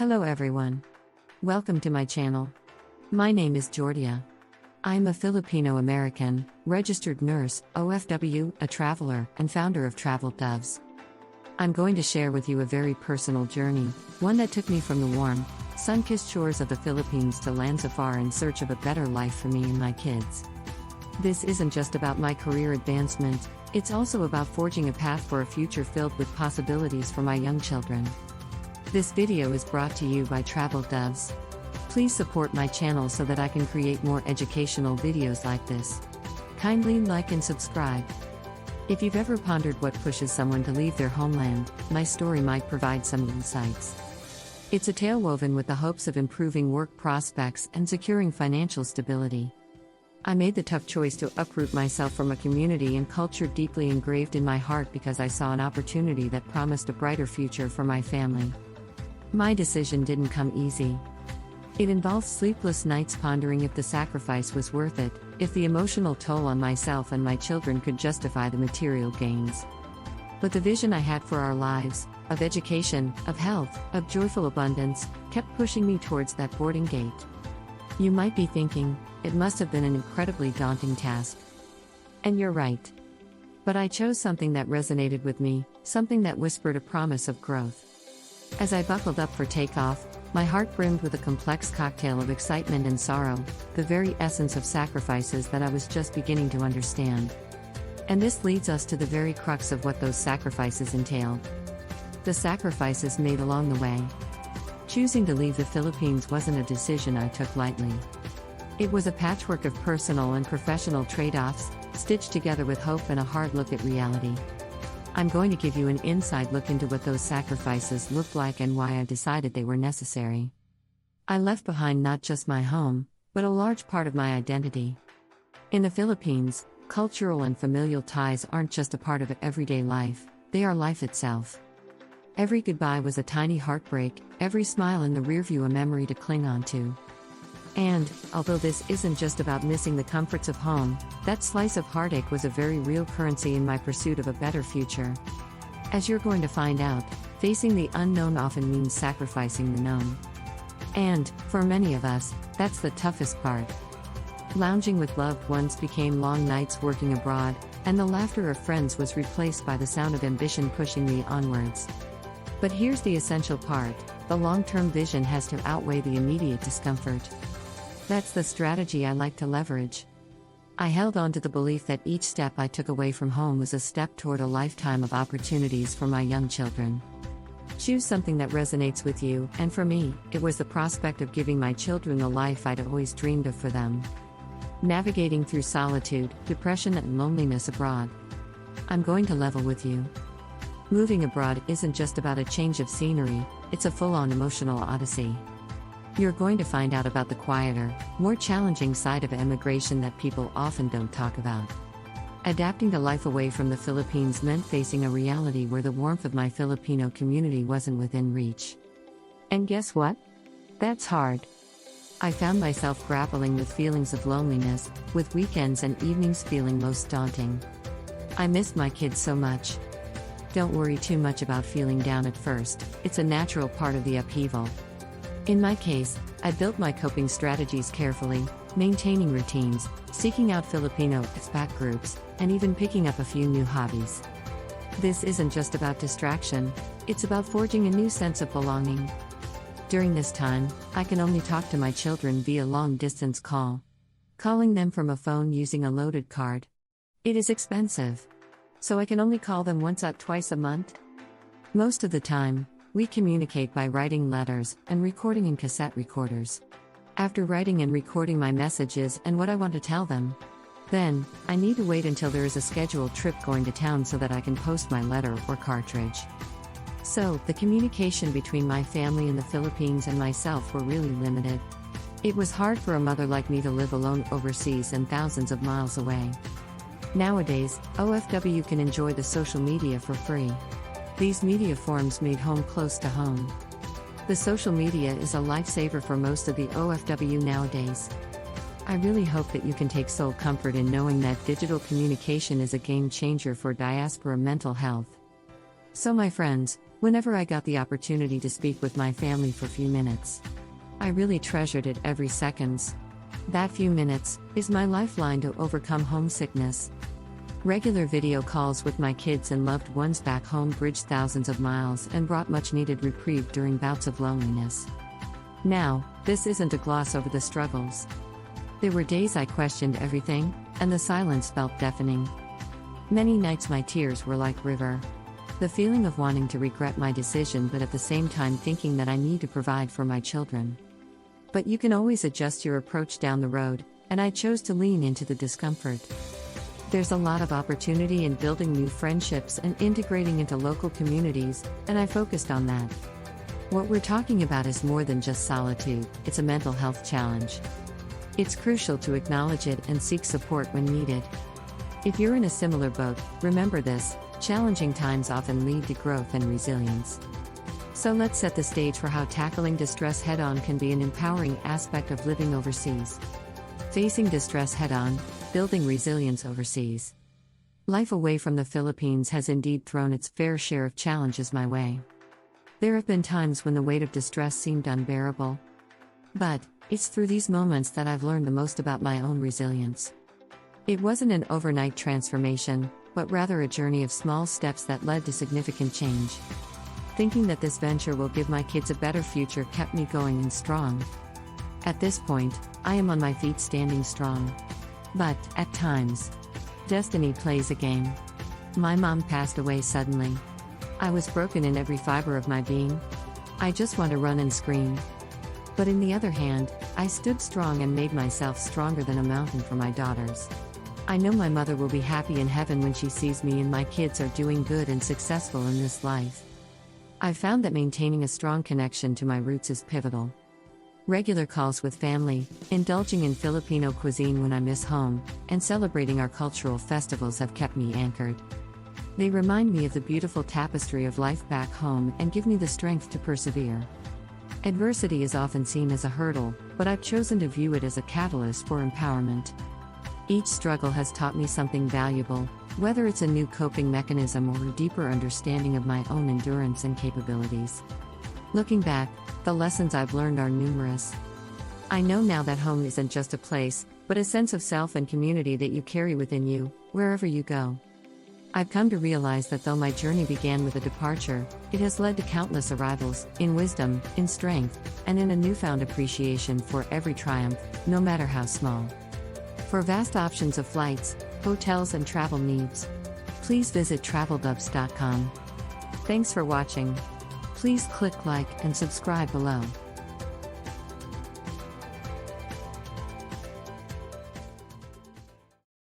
Hello everyone. Welcome to my channel. My name is Jordia. I'm a Filipino-American, registered nurse, OFW, a traveler, and founder of Travel Doves. I'm going to share with you a very personal journey, one that took me from the warm, sun-kissed shores of the Philippines to lands afar in search of a better life for me and my kids. This isn't just about my career advancement, it's also about forging a path for a future filled with possibilities for my young children. This video is brought to you by Travel Doves. Please support my channel so that I can create more educational videos like this. Kindly like and subscribe. If you've ever pondered what pushes someone to leave their homeland, my story might provide some insights. It's a tale woven with the hopes of improving work prospects and securing financial stability. I made the tough choice to uproot myself from a community and culture deeply engraved in my heart because I saw an opportunity that promised a brighter future for my family. My decision didn't come easy. It involved sleepless nights pondering if the sacrifice was worth it, if the emotional toll on myself and my children could justify the material gains. But the vision I had for our lives, of education, of health, of joyful abundance, kept pushing me towards that boarding gate. You might be thinking, it must have been an incredibly daunting task. And you're right. But I chose something that resonated with me, something that whispered a promise of growth. As I buckled up for takeoff, my heart brimmed with a complex cocktail of excitement and sorrow, the very essence of sacrifices that I was just beginning to understand. And this leads us to the very crux of what those sacrifices entailed. The sacrifices made along the way. Choosing to leave the Philippines wasn't a decision I took lightly. It was a patchwork of personal and professional trade-offs, stitched together with hope and a hard look at reality. I'm going to give you an inside look into what those sacrifices looked like and why I decided they were necessary. I left behind not just my home, but a large part of my identity. In the Philippines, cultural and familial ties aren't just a part of everyday life, they are life itself. Every goodbye was a tiny heartbreak, every smile in the rearview a memory to cling on to. And, although this isn't just about missing the comforts of home, that slice of heartache was a very real currency in my pursuit of a better future. As you're going to find out, facing the unknown often means sacrificing the known. And, for many of us, that's the toughest part. Lounging with loved ones became long nights working abroad, and the laughter of friends was replaced by the sound of ambition pushing me onwards. But here's the essential part, the long-term vision has to outweigh the immediate discomfort. That's the strategy I like to leverage. I held on to the belief that each step I took away from home was a step toward a lifetime of opportunities for my young children. Choose something that resonates with you, and for me, it was the prospect of giving my children the life I'd always dreamed of for them. Navigating through solitude, depression, and loneliness abroad. I'm going to level with you. Moving abroad isn't just about a change of scenery, it's a full-on emotional odyssey. You're going to find out about the quieter, more challenging side of immigration that people often don't talk about. Adapting to life away from the Philippines meant facing a reality where the warmth of my Filipino community wasn't within reach. And guess what? That's hard. I found myself grappling with feelings of loneliness, with weekends and evenings feeling most daunting. I missed my kids so much. Don't worry too much about feeling down at first, it's a natural part of the upheaval. In my case, I built my coping strategies carefully, maintaining routines, seeking out Filipino expat groups, and even picking up a few new hobbies. This isn't just about distraction, it's about forging a new sense of belonging. During this time, I can only talk to my children via long-distance call. Calling them from a phone using a loaded card. It is expensive. So I can only call them once or twice a month? Most of the time, we communicate by writing letters and recording in cassette recorders. After writing and recording my messages and what I want to tell them, then, I need to wait until there is a scheduled trip going to town so that I can post my letter or cartridge. So, the communication between my family in the Philippines and myself were really limited. It was hard for a mother like me to live alone overseas and thousands of miles away. Nowadays, OFW can enjoy the social media for free. These media forms made home close to home. The social media is a lifesaver for most of the OFW nowadays. I really hope that you can take sole comfort in knowing that digital communication is a game changer for diaspora mental health. So my friends, Whenever I got the opportunity to speak with my family for a few minutes, I really treasured it every second. That few minutes is my lifeline to overcome homesickness. Regular video calls with my kids and loved ones back home bridged thousands of miles and brought much-needed reprieve during bouts of loneliness. Now, this isn't a gloss over the struggles. There were days I questioned everything, and the silence felt deafening. Many nights my tears were like river. The feeling of wanting to regret my decision but at the same time thinking that I need to provide for my children. But you can always adjust your approach down the road, and I chose to lean into the discomfort. There's a lot of opportunity in building new friendships and integrating into local communities, and I focused on that. What we're talking about is more than just solitude, it's a mental health challenge. It's crucial to acknowledge it and seek support when needed. If you're in a similar boat, remember this: challenging times often lead to growth and resilience. So let's set the stage for how tackling distress head-on can be an empowering aspect of living overseas. Facing distress head-on, building resilience overseas. Life away from the Philippines has indeed thrown its fair share of challenges my way. There have been times when the weight of distress seemed unbearable. But it's through these moments that I've learned the most about my own resilience. It wasn't an overnight transformation, but rather a journey of small steps that led to significant change. Thinking that this venture will give my kids a better future kept me going and strong. At this point, I am on my feet standing strong. But, at times, destiny plays a game. My mom passed away suddenly. I was broken in every fiber of my being. I just want to run and scream. But in the other hand, I stood strong and made myself stronger than a mountain for my daughters. I know my mother will be happy in heaven when she sees me and my kids are doing good and successful in this life. I've found that maintaining a strong connection to my roots is pivotal. Regular calls with family, indulging in Filipino cuisine when I miss home, and celebrating our cultural festivals have kept me anchored. They remind me of the beautiful tapestry of life back home and give me the strength to persevere. Adversity is often seen as a hurdle, but I've chosen to view it as a catalyst for empowerment. Each struggle has taught me something valuable, whether it's a new coping mechanism or a deeper understanding of my own endurance and capabilities. Looking back, the lessons I've learned are numerous. I know now that home isn't just a place, but a sense of self and community that you carry within you, wherever you go. I've come to realize that though my journey began with a departure, it has led to countless arrivals, in wisdom, in strength, and in a newfound appreciation for every triumph, no matter how small. For vast options of flights, hotels and travel needs, please visit traveldubs.com. Thanks for watching. Please click like and subscribe below.